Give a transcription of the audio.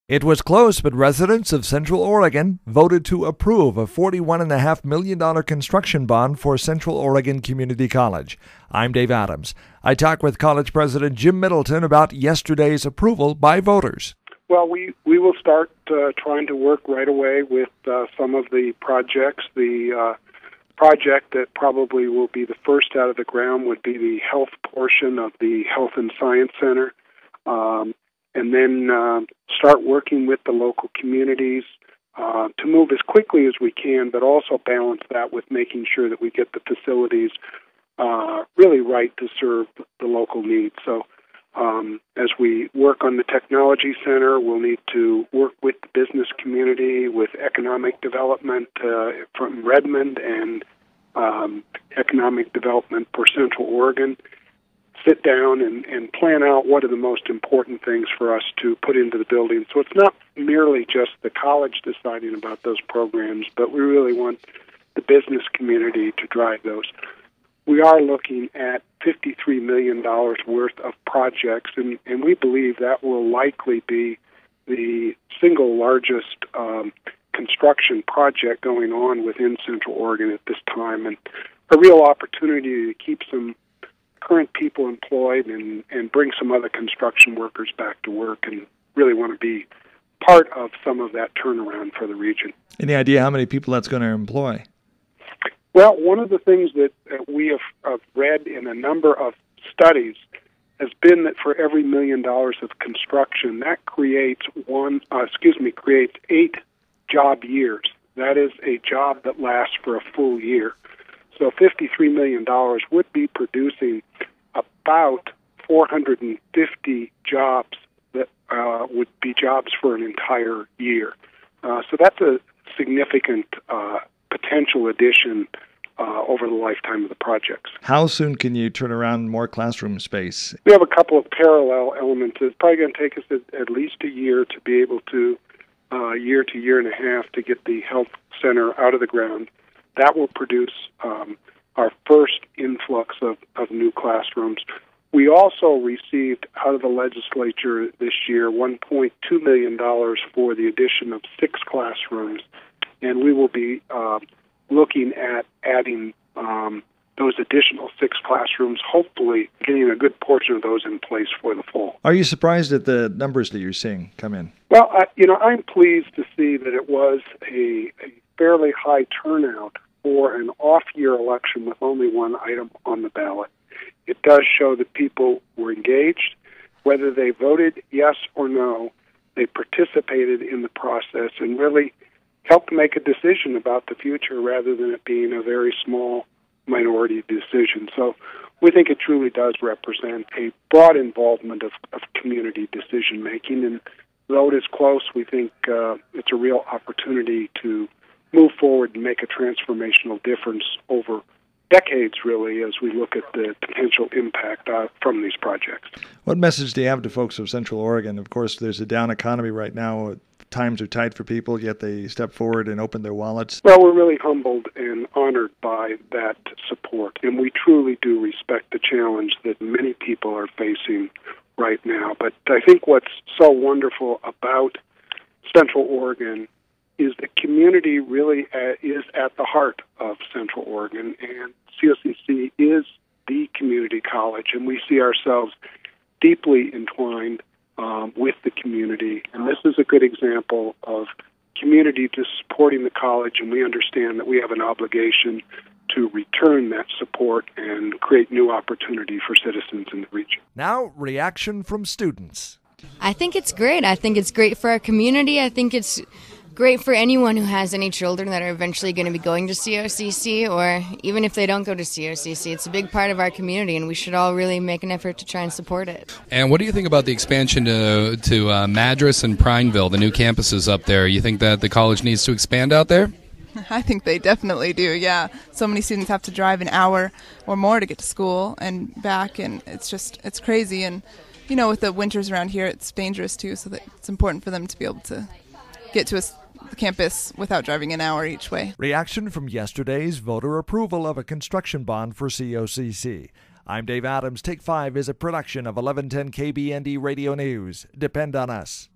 It was close, but residents of Central Oregon voted to approve a $41.5 million construction bond for Central Oregon Community College. I'm Dave Adams. I talked with college president Jim Middleton about yesterday's approval by voters. Well, we will start trying to work right away with some of the projects. The project that probably will be the first out of the ground would be the health portion of the Health and Science Center. And then start working with the local communities to move as quickly as we can, but also balance that with making sure that we get the facilities really right to serve the local needs. So as we work on the technology center, we'll need to work with the business community, with economic development from Redmond and economic development for Central Oregon. Sit down and plan out what are the most important things for us to put into the building. So it's not merely just the college deciding about those programs, but we really want the business community to drive those. We are looking at $53 million worth of projects, and we believe that will likely be the single largest construction project going on within Central Oregon at this time, and a real opportunity to keep some current people employed and bring some other construction workers back to work, and really want to be part of some of that turnaround for the region. Any idea how many people that's going to employ? Well, one of the things that we have read in a number of studies has been that for every $1 million of construction, that creates creates 8 job years. That is a job that lasts for a full year. So $53 million would be producing about 450 jobs that would be jobs for an entire year. So that's a significant potential addition over the lifetime of the projects. How soon can you turn around more classroom space? We have a couple of parallel elements. It's probably going to take us at least a year to be able to, year to year and a half, to get the health center out of the ground. That will produce our first influx of new classrooms. We also received out of the legislature this year $1.2 million for the addition of 6 classrooms, and we will be looking at adding those additional 6 classrooms, hopefully getting a good portion of those in place for the fall. Are you surprised at the numbers that you're seeing come in? Well, I'm pleased to see that it was a fairly high turnout for an off-year election with only one item on the ballot. It does show that people were engaged. Whether they voted yes or no, they participated in the process and really helped make a decision about the future rather than it being a very small minority decision. So we think it truly does represent a broad involvement of community decision-making. And though it is close, we think it's a real opportunity to move forward and make a transformational difference over decades, really, as we look at the potential impact from these projects. What message do you have to folks of Central Oregon? Of course, there's a down economy right now. Times are tight for people, yet they step forward and open their wallets. Well, we're really humbled and honored by that support, and we truly do respect the challenge that many people are facing right now. But I think what's so wonderful about Central Oregon is the community really is at the heart of Central Oregon, and COCC is the community college, and we see ourselves deeply entwined with the community. And this is a good example of community just supporting the college, and we understand that we have an obligation to return that support and create new opportunity for citizens in the region. Now, reaction from students. I think it's great. I think it's great for our community. I think it's great for anyone who has any children that are eventually going to be going to COCC, or even if they don't go to COCC. It's a big part of our community, and we should all really make an effort to try and support it. And what do you think about the expansion to Madras and Prineville, the new campuses up there? You think that the college needs to expand out there? I think they definitely do, yeah. So many students have to drive an hour or more to get to school and back, and it's crazy. And, with the winters around here, it's dangerous too, so that it's important for them to be able to get to the campus without driving an hour each way. Reaction from yesterday's voter approval of a construction bond for COCC. I'm Dave Adams. Take 5 is a production of 1110 KBND Radio News. Depend on us.